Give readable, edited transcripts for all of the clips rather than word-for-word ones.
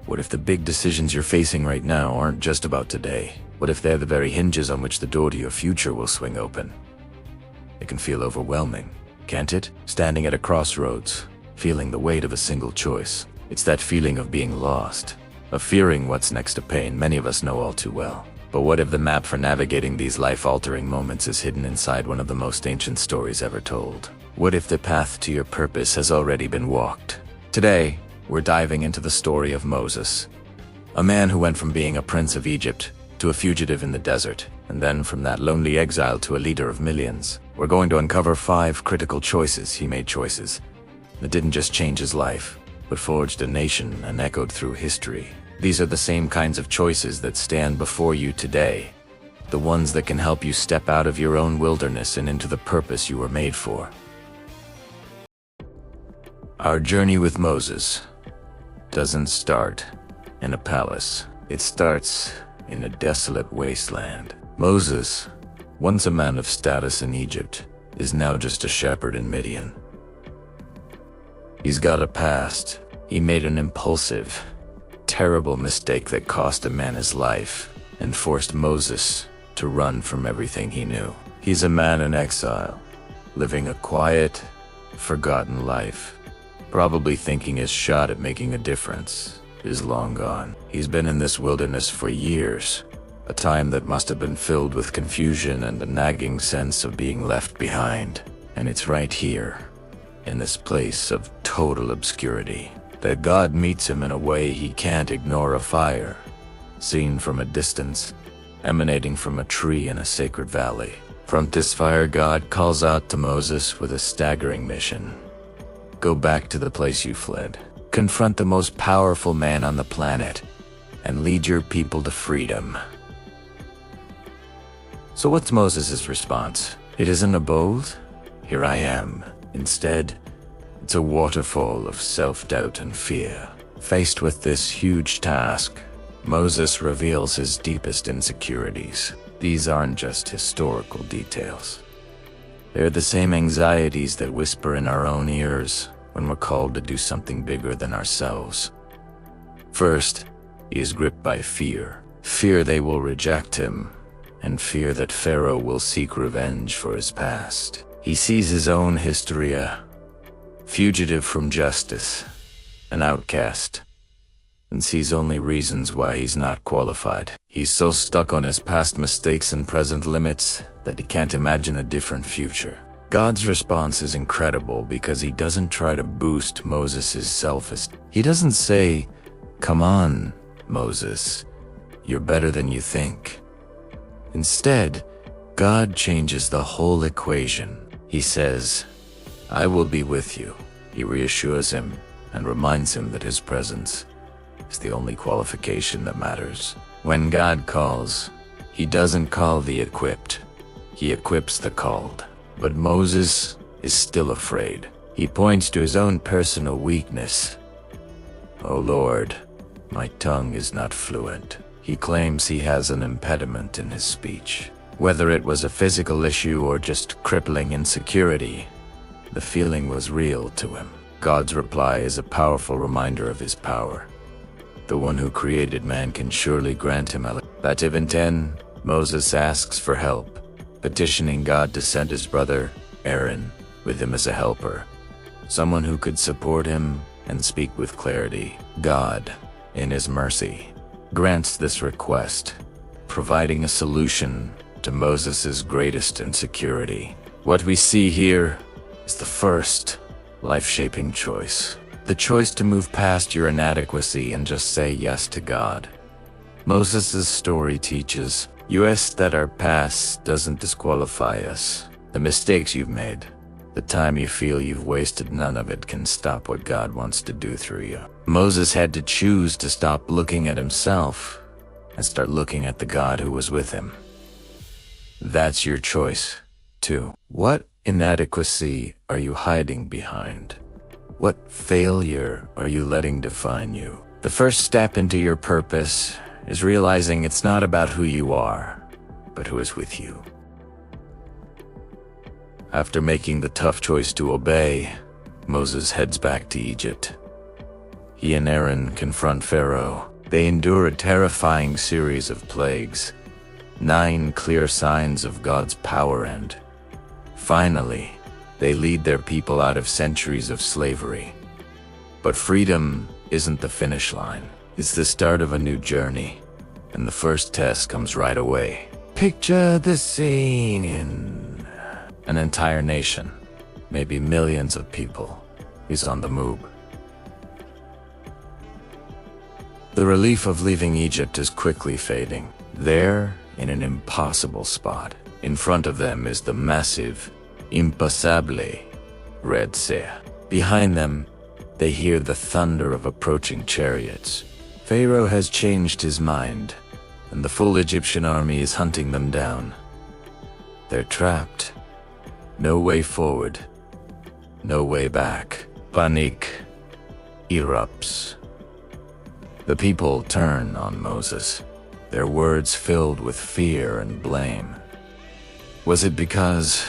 What if the big decisions you're facing right now aren't just about today? What if they're the very hinges on which the door to your future will swing open? It can feel overwhelming, can't it? Standing at a crossroads, feeling the weight of a single choice. It's that feeling of being lost, of fearing what's next to pain many of us know all too well. But what if the map for navigating these life-altering moments is hidden inside one of the most ancient stories ever told? What if the path to your purpose has already been walked? Today, we're diving into the story of Moses, a man who went from being a prince of Egypt to a fugitive in the desert, and then from that lonely exile to a leader of millions. We're going to uncover 5 critical choices he made, choices that didn't just change his life, but forged a nation and echoed through history. These are the same kinds of choices that stand before you today, the ones that can help you step out of your own wilderness and into the purpose you were made for. Our journey with Moses doesn't start in a palace. It starts in a desolate wasteland. Moses, once a man of status in Egypt, is now just a shepherd in Midian. He's got a past. He made an impulsive, terrible mistake that cost a man his life and forced Moses to run from everything he knew. He's a man in exile, living a quiet, forgotten life, probably thinking his shot at making a difference is long gone. He's been in this wilderness for years, a time that must have been filled with confusion and a nagging sense of being left behind. And it's right here, in this place of total obscurity, that God meets him in a way he can't ignore. A fire, seen from a distance, emanating from a tree in a sacred valley. From this fire, God calls out to Moses with a staggering mission. Go back to the place you fled. Confront the most powerful man on the planet, and lead your people to freedom. So what's Moses' response? It isn't a bold, "Here I am." Instead, it's a waterfall of self-doubt and fear. Faced with this huge task, Moses reveals his deepest insecurities. These aren't just historical details. They're the same anxieties that whisper in our own ears when we're called to do something bigger than ourselves. First, he is gripped by fear. Fear they will reject him, and fear that Pharaoh will seek revenge for his past. He sees his own history, a fugitive from justice, an outcast, and sees only reasons why he's not qualified. He's so stuck on his past mistakes and present limits that he can't imagine a different future. God's response is incredible because he doesn't try to boost Moses' self-esteem. He doesn't say, "Come on, Moses, you're better than you think." Instead, God changes the whole equation. He says, "I will be with you." He reassures him and reminds him that his presence is the only qualification that matters. When God calls, he doesn't call the equipped, he equips the called. But Moses is still afraid. He points to his own personal weakness. "Oh Lord, my tongue is not fluent." He claims he has an impediment in his speech. Whether it was a physical issue or just crippling insecurity, the feeling was real to him. God's reply is a powerful reminder of his power. The one who created man can surely grant him a. That even 10, Moses asks for help, petitioning God to send his brother, Aaron, with him as a helper, someone who could support him and speak with clarity. God, in his mercy, grants this request, providing a solution to Moses' greatest insecurity. What we see here is the first life-shaping choice. The choice to move past your inadequacy and just say yes to God. Moses' story teaches us that our past doesn't disqualify us. The mistakes you've made, the time you feel you've wasted, none of it can stop what God wants to do through you. Moses had to choose to stop looking at himself and start looking at the God who was with him. That's your choice, too. What inadequacy are you hiding behind? What failure are you letting define you? The first step into your purpose is realizing it's not about who you are, but who is with you. After making the tough choice to obey, Moses heads back to Egypt. He and Aaron confront Pharaoh. They endure a terrifying series of plagues, 9 clear signs of God's power, and finally, they lead their people out of centuries of slavery. But freedom isn't the finish line. It's the start of a new journey, and the first test comes right away. Picture the scene in an entire nation, maybe millions of people, is on the move. The relief of leaving Egypt is quickly fading. They're in an impossible spot. In front of them is the massive, impassable Red Sea. Behind them, they hear the thunder of approaching chariots. Pharaoh has changed his mind, and the full Egyptian army is hunting them down. They're trapped. No way forward. No way back. Panic erupts. The people turn on Moses, their words filled with fear and blame. Was it because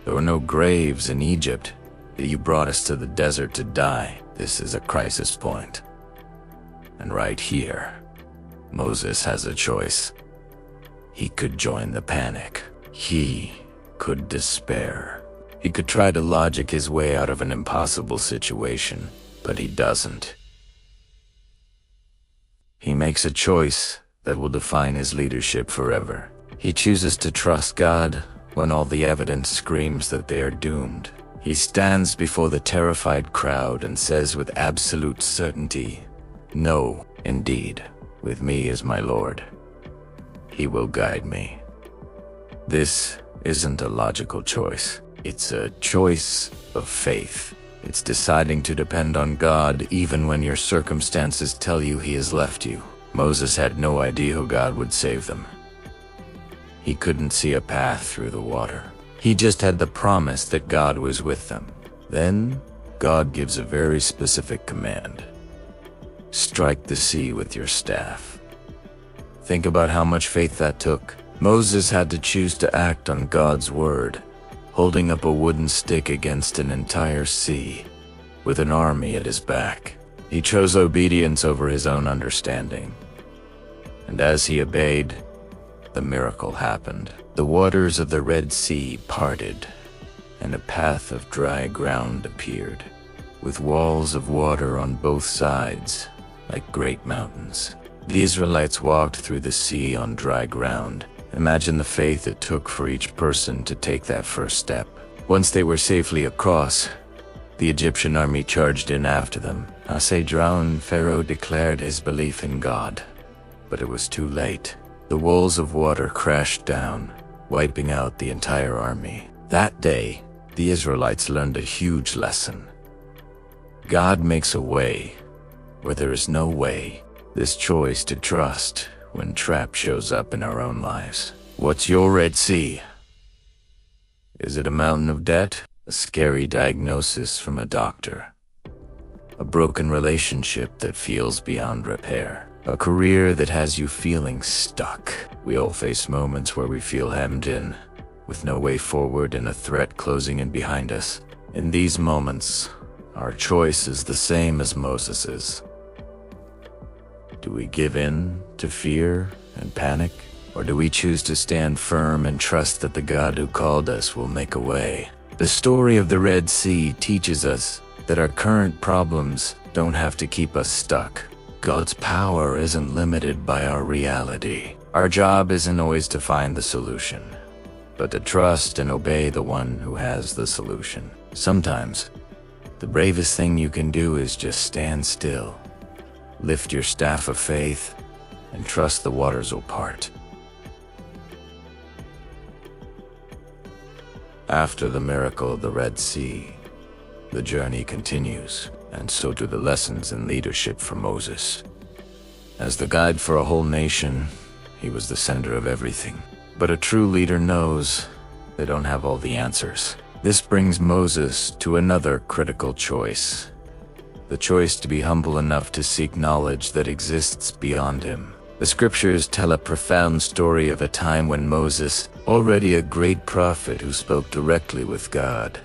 there were no graves in Egypt that you brought us to the desert to die? This is a crisis point. And right here, Moses has a choice. He could join the panic. He could despair. He could try to logic his way out of an impossible situation, but he doesn't. He makes a choice that will define his leadership forever. He chooses to trust God when all the evidence screams that they are doomed. He stands before the terrified crowd and says with absolute certainty, "No, indeed, with me is my Lord. He will guide me." This isn't a logical choice. It's a choice of faith. It's deciding to depend on God even when your circumstances tell you He has left you. Moses had no idea how God would save them. He couldn't see a path through the water. He just had the promise that God was with them. Then, God gives a very specific command. Strike the sea with your staff. Think about how much faith that took. Moses had to choose to act on God's word, holding up a wooden stick against an entire sea, with an army at his back. He chose obedience over his own understanding. And as he obeyed, the miracle happened. The waters of the Red Sea parted, and a path of dry ground appeared, with walls of water on both sides, like great mountains. The Israelites walked through the sea on dry ground. Imagine the faith it took for each person to take that first step. Once they were safely across, the Egyptian army charged in after them. Drowned, Pharaoh declared his belief in God, but it was too late. The walls of water crashed down, wiping out the entire army. That day, the Israelites learned a huge lesson. God makes a way where there is no way. This choice to trust when trap shows up in our own lives. What's your Red Sea? Is it a mountain of debt? A scary diagnosis from a doctor? A broken relationship that feels beyond repair? A career that has you feeling stuck? We all face moments where we feel hemmed in, with no way forward and a threat closing in behind us. In these moments, our choice is the same as Moses's. Do we give in to fear and panic? Or do we choose to stand firm and trust that the God who called us will make a way? The story of the Red Sea teaches us that our current problems don't have to keep us stuck. God's power isn't limited by our reality. Our job isn't always to find the solution, but to trust and obey the one who has the solution. Sometimes, the bravest thing you can do is just stand still. Lift your staff of faith and trust the waters will part. After the miracle of the Red Sea, the journey continues, and so do the lessons in leadership for Moses. As the guide for a whole nation, he was the center of everything. But a true leader knows they don't have all the answers. This brings Moses to another critical choice. The choice to be humble enough to seek knowledge that exists beyond him. The scriptures tell a profound story of a time when Moses, already a great prophet who spoke directly with God,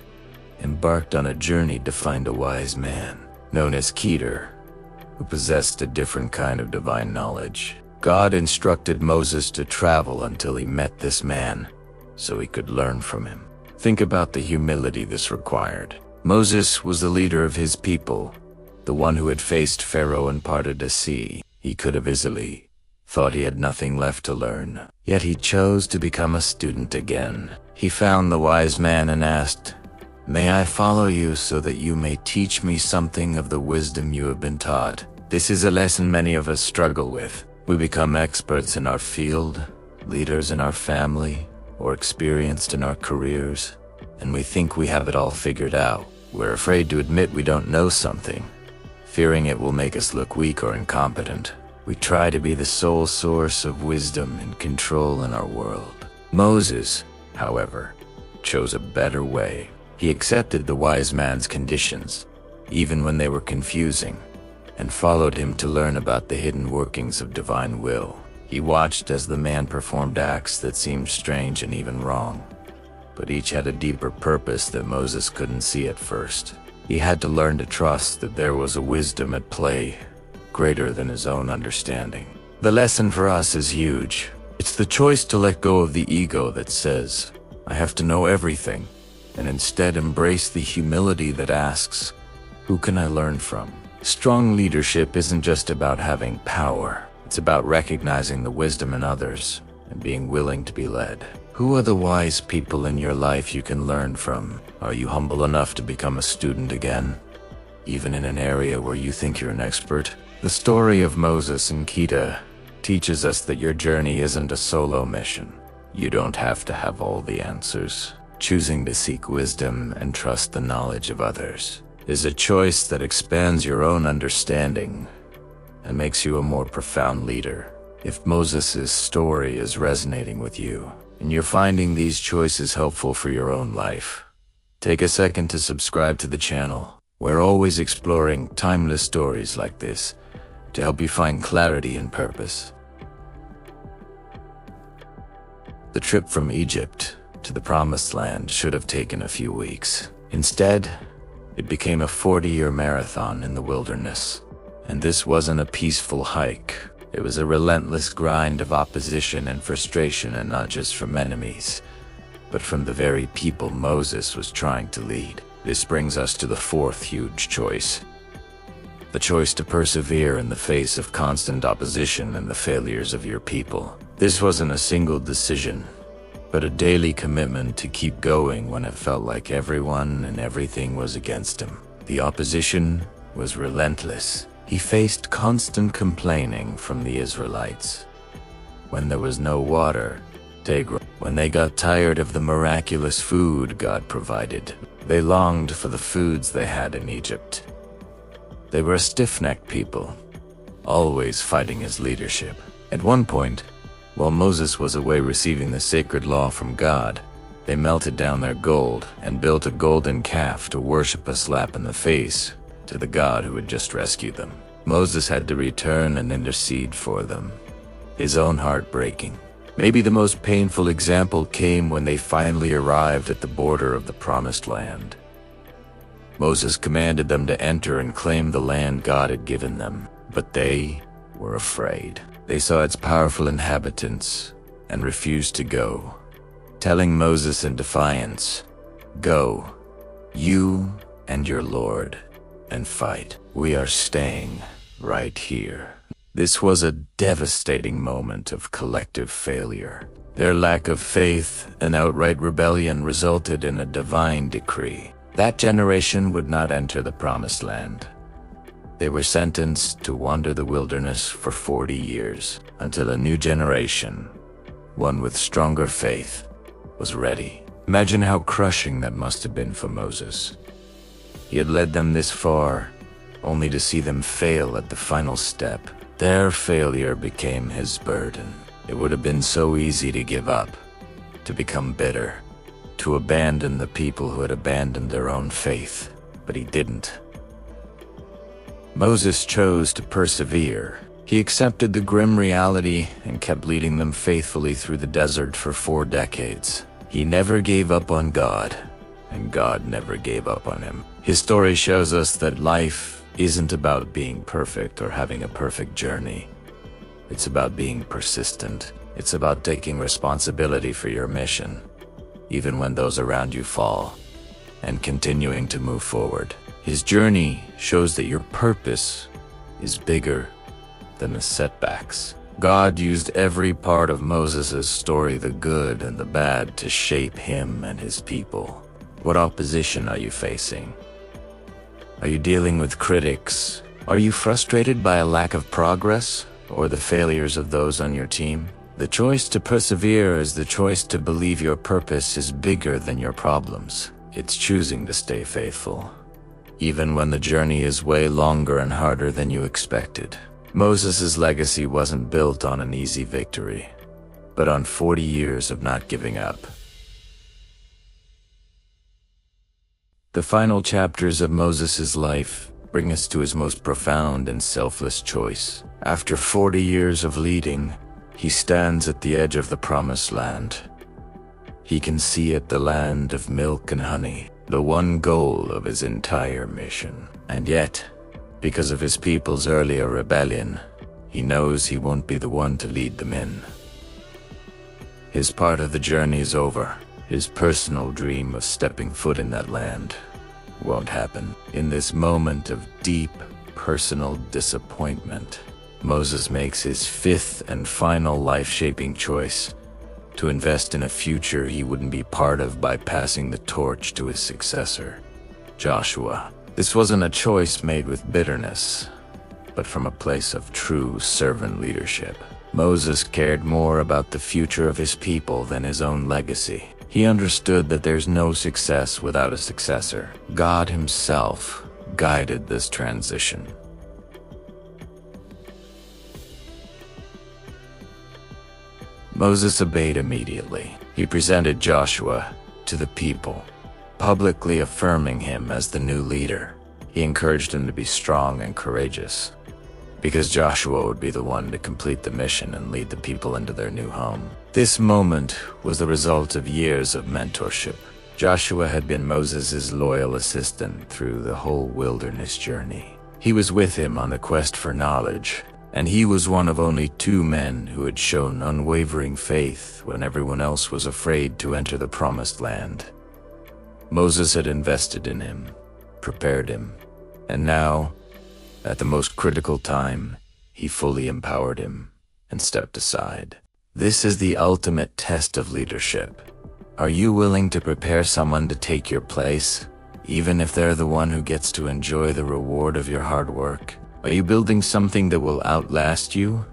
embarked on a journey to find a wise man, known as Keter, who possessed a different kind of divine knowledge. God instructed Moses to travel until he met this man, so he could learn from him. Think about the humility this required. Moses was the leader of his people, the one who had faced Pharaoh and parted the sea. He could have easily thought he had nothing left to learn, yet he chose to become a student again. He found the wise man and asked, "May I follow you so that you may teach me something of the wisdom you have been taught?" This is a lesson many of us struggle with. We become experts in our field, leaders in our family, or experienced in our careers, and we think we have it all figured out. We're afraid to admit we don't know something, fearing it will make us look weak or incompetent. We try to be the sole source of wisdom and control in our world. Moses, however, chose a better way. He accepted the wise man's conditions, even when they were confusing, and followed him to learn about the hidden workings of divine will. He watched as the man performed acts that seemed strange and even wrong, but each had a deeper purpose that Moses couldn't see at first. He had to learn to trust that there was a wisdom at play, greater than his own understanding. The lesson for us is huge. It's the choice to let go of the ego that says, "I have to know everything," and instead embrace the humility that asks, "Who can I learn from?" Strong leadership isn't just about having power. It's about recognizing the wisdom in others and being willing to be led. Who are the wise people in your life you can learn from? Are you humble enough to become a student again, even in an area where you think you're an expert? The story of Moses and Kita teaches us that your journey isn't a solo mission. You don't have to have all the answers. Choosing to seek wisdom and trust the knowledge of others is a choice that expands your own understanding and makes you a more profound leader. If Moses' story is resonating with you, and you're finding these choices helpful for your own life, take a second to subscribe to the channel. We're always exploring timeless stories like this to help you find clarity and purpose. The trip from Egypt to the Promised Land should have taken a few weeks. Instead, it became a 40-year marathon in the wilderness. And this wasn't a peaceful hike. It was a relentless grind of opposition and frustration, and not just from enemies, but from the very people Moses was trying to lead. This brings us to the fourth huge choice. The choice to persevere in the face of constant opposition and the failures of your people. This wasn't a single decision, but a daily commitment to keep going when it felt like everyone and everything was against him. The opposition was relentless. He faced constant complaining from the Israelites. When there was no water, when they got tired of the miraculous food God provided, they longed for the foods they had in Egypt. They were a stiff-necked people, always fighting his leadership. At one point, while Moses was away receiving the sacred law from God, they melted down their gold and built a golden calf to worship a slap in the face to the God who had just rescued them. Moses had to return and intercede for them, his own heart breaking. Maybe the most painful example came when they finally arrived at the border of the Promised Land. Moses commanded them to enter and claim the land God had given them, but they were afraid. They saw its powerful inhabitants and refused to go, telling Moses in defiance, "Go, you and your Lord, and fight. We are staying right here." This was a devastating moment of collective failure. Their lack of faith and outright rebellion resulted in a divine decree. That generation would not enter the Promised Land. They were sentenced to wander the wilderness for 40 years until a new generation, one with stronger faith, was ready. Imagine how crushing that must have been for Moses. He had led them this far, only to see them fail at the final step. Their failure became his burden. It would have been so easy to give up, to become bitter, to abandon the people who had abandoned their own faith, but he didn't. Moses chose to persevere. He accepted the grim reality and kept leading them faithfully through the desert for 4 decades. He never gave up on God, and God never gave up on him. His story shows us that life isn't about being perfect or having a perfect journey. It's about being persistent. It's about taking responsibility for your mission, even when those around you fall, and continuing to move forward. His journey shows that your purpose is bigger than the setbacks. God used every part of Moses' story, the good and the bad, to shape him and his people. What opposition are you facing? Are you dealing with critics? Are you frustrated by a lack of progress or the failures of those on your team? The choice to persevere is the choice to believe your purpose is bigger than your problems. It's choosing to stay faithful, even when the journey is way longer and harder than you expected. Moses' legacy wasn't built on an easy victory, but on 40 years of not giving up. The final chapters of Moses' life bring us to his most profound and selfless choice. After 40 years of leading, he stands at the edge of the promised land. He can see it, the land of milk and honey, the one goal of his entire mission. And yet, because of his people's earlier rebellion, he knows he won't be the one to lead them in. His part of the journey is over. His personal dream of stepping foot in that land won't happen. In this moment of deep personal disappointment, Moses makes his fifth and final life-shaping choice to invest in a future he wouldn't be part of by passing the torch to his successor, Joshua. This wasn't a choice made with bitterness, but from a place of true servant leadership. Moses cared more about the future of his people than his own legacy. He understood that there's no success without a successor. God himself guided this transition. Moses obeyed immediately. He presented Joshua to the people, publicly affirming him as the new leader. He encouraged him to be strong and courageous, because Joshua would be the one to complete the mission and lead the people into their new home. This moment was the result of years of mentorship. Joshua had been Moses' loyal assistant through the whole wilderness journey. He was with him on the quest for knowledge, and he was one of only 2 men who had shown unwavering faith when everyone else was afraid to enter the promised land. Moses had invested in him, prepared him, and now, at the most critical time, he fully empowered him and stepped aside. This is the ultimate test of leadership. Are you willing to prepare someone to take your place, even if they're the one who gets to enjoy the reward of your hard work? Are you building something that will outlast you?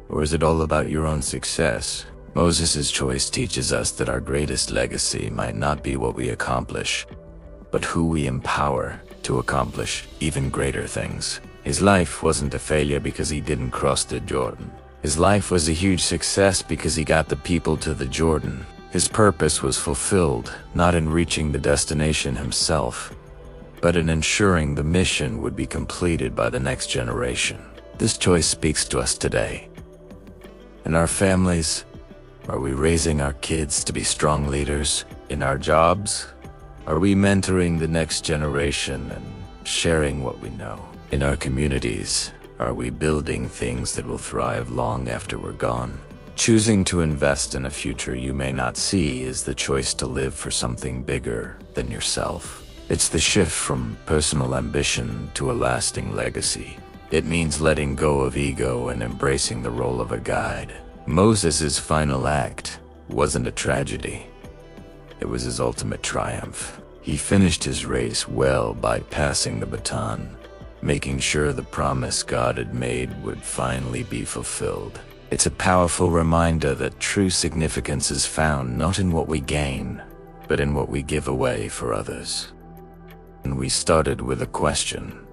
Or is it all about your own success? Moses' choice teaches us that our greatest legacy might not be what we accomplish, but who we empower to accomplish even greater things. His life wasn't a failure because he didn't cross the Jordan. His life was a huge success because he got the people to the Jordan. His purpose was fulfilled, not in reaching the destination himself, but in ensuring the mission would be completed by the next generation. This choice speaks to us today. In our families, are we raising our kids to be strong leaders? In our jobs, are we mentoring the next generation and sharing what we know? In our communities, are we building things that will thrive long after we're gone? Choosing to invest in a future you may not see is the choice to live for something bigger than yourself. It's the shift from personal ambition to a lasting legacy. It means letting go of ego and embracing the role of a guide. Moses' final act wasn't a tragedy. It was his ultimate triumph. He finished his race well by passing the baton, making sure the promise God had made would finally be fulfilled. It's a powerful reminder that true significance is found not in what we gain, but in what we give away for others. And we started with a question.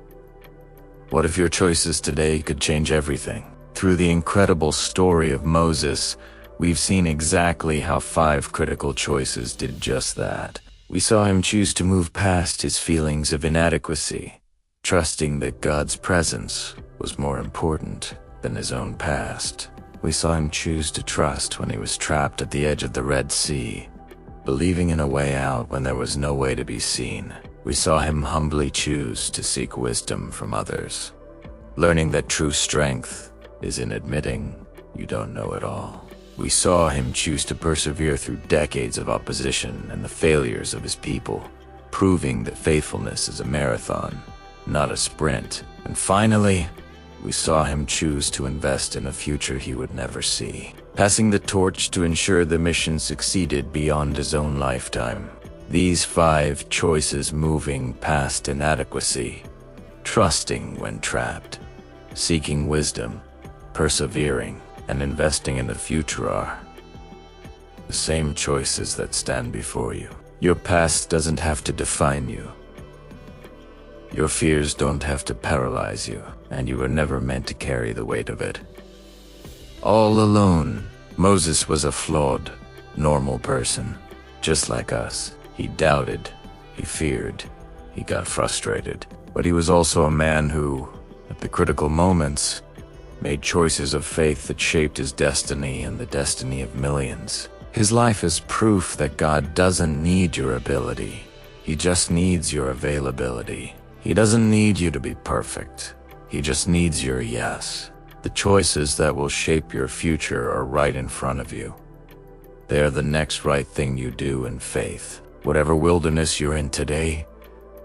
What if your choices today could change everything? Through the incredible story of Moses, we've seen exactly how 5 critical choices did just that. We saw him choose to move past his feelings of inadequacy, trusting that God's presence was more important than his own past. We saw him choose to trust when he was trapped at the edge of the Red Sea, believing in a way out when there was no way to be seen. We saw him humbly choose to seek wisdom from others, learning that true strength is in admitting you don't know it all. We saw him choose to persevere through decades of opposition and the failures of his people, proving that faithfulness is a marathon, not a sprint. And finally, we saw him choose to invest in a future he would never see, passing the torch to ensure the mission succeeded beyond his own lifetime. These 5 choices: moving past inadequacy, trusting when trapped, seeking wisdom, persevering, and investing in the future are the same choices that stand before you. Your past doesn't have to define you. Your fears don't have to paralyze you, and you were never meant to carry the weight of it all alone. Moses was a flawed, normal person, just like us. He doubted, he feared, he got frustrated. But he was also a man who, at the critical moments, made choices of faith that shaped his destiny and the destiny of millions. His life is proof that God doesn't need your ability. He just needs your availability. He doesn't need you to be perfect. He just needs your yes. The choices that will shape your future are right in front of you. They are the next right thing you do in faith. Whatever wilderness you're in today,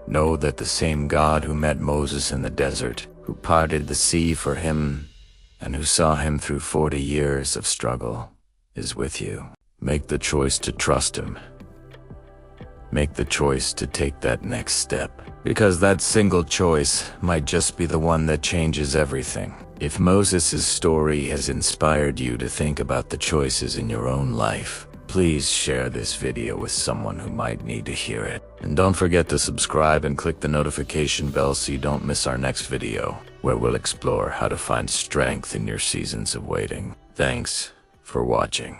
know that the same God who met Moses in the desert, who parted the sea for him, and who saw him through 40 years of struggle, is with you. Make the choice to trust him. Make the choice to take that next step, because that single choice might just be the one that changes everything. If Moses' story has inspired you to think about the choices in your own life, please share this video with someone who might need to hear it. And don't forget to subscribe and click the notification bell so you don't miss our next video, where we'll explore how to find strength in your seasons of waiting. Thanks for watching.